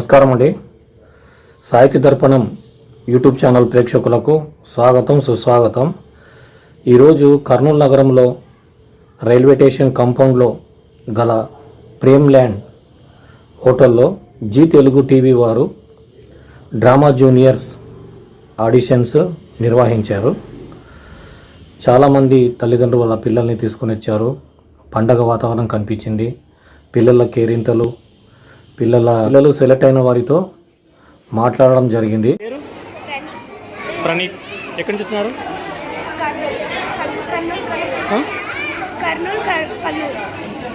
నమస్కారం అండి. సాహిత్య దర్పణం యూట్యూబ్ ఛానల్ ప్రేక్షకులకు స్వాగతం, సుస్వాగతం. ఈరోజు కర్నూలు నగరంలో రైల్వే స్టేషన్ కాంపౌండ్లో గల ప్రేమ్ ల్యాండ్ హోటల్లో జీ తెలుగు టీవీ వారు డ్రామా జూనియర్స్ ఆడిషన్స్ నిర్వహించారు. చాలామంది తల్లిదండ్రులు వాళ్ళ పిల్లల్ని తీసుకుని వచ్చారు. పండగ వాతావరణం కనిపించింది. పిల్లల కేరింతలు, పిల్లలు సెలెక్ట్ అయిన వారితో మాట్లాడడం జరిగింది. ప్రణీత్ ఎక్కడి నుంచి వచ్చినారు?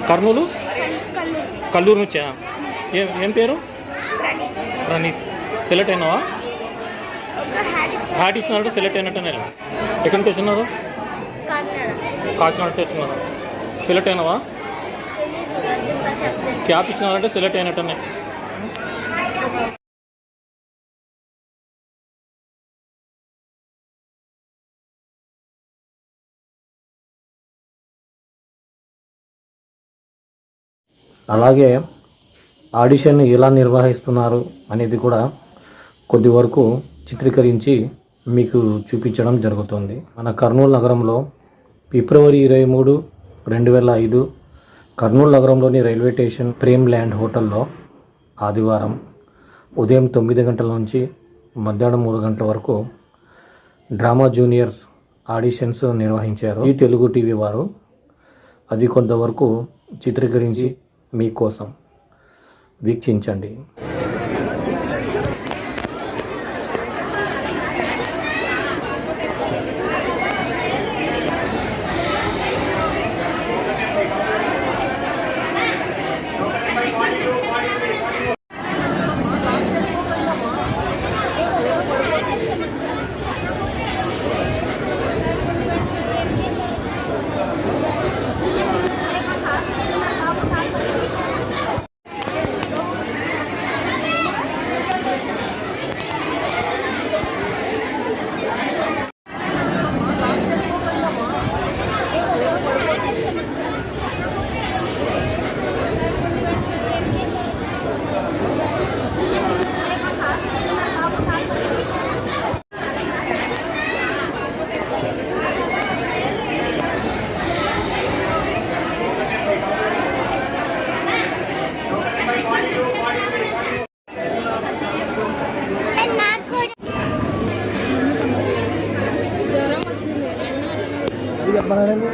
కర్నూలు కల్లూరు నుంచా? ఏం పేరు? ప్రణీత్. సెలెక్ట్ అయినావా? హ్యాట్ ఇచ్చినాడు, సెలెక్ట్ అయినట్టు. ఎక్కడి నుంచి వచ్చినారు? కాకినాడ నుంచి వచ్చినారు. సెలెక్ట్ అయినావా? క్యాప్ ఇచ్చినారంటే సెలెక్ట్ అయినట్టునే. అలాగే ఆడిషన్ ఎలా నిర్వహిస్తున్నారు అనేది కూడా కొద్ది వరకు చిత్రీకరించి మీకు చూపించడం జరుగుతుంది. మన కర్నూలు నగరంలో ఫిబ్రవరి 23, 2005 కర్నూలు నగరంలోని రైల్వే స్టేషన్ ప్రేమ్ ల్యాండ్ హోటల్లో ఆదివారం ఉదయం 9 గంటల నుంచి మధ్యాహ్నం 3 గంటల వరకు డ్రామా జూనియర్స్ ఆడిషన్స్ నిర్వహించారు ఈ తెలుగు టీవీ వారు. అది కొంతవరకు చిత్రీకరించి మీకోసం వీక్షించండి. చెప్పాలండి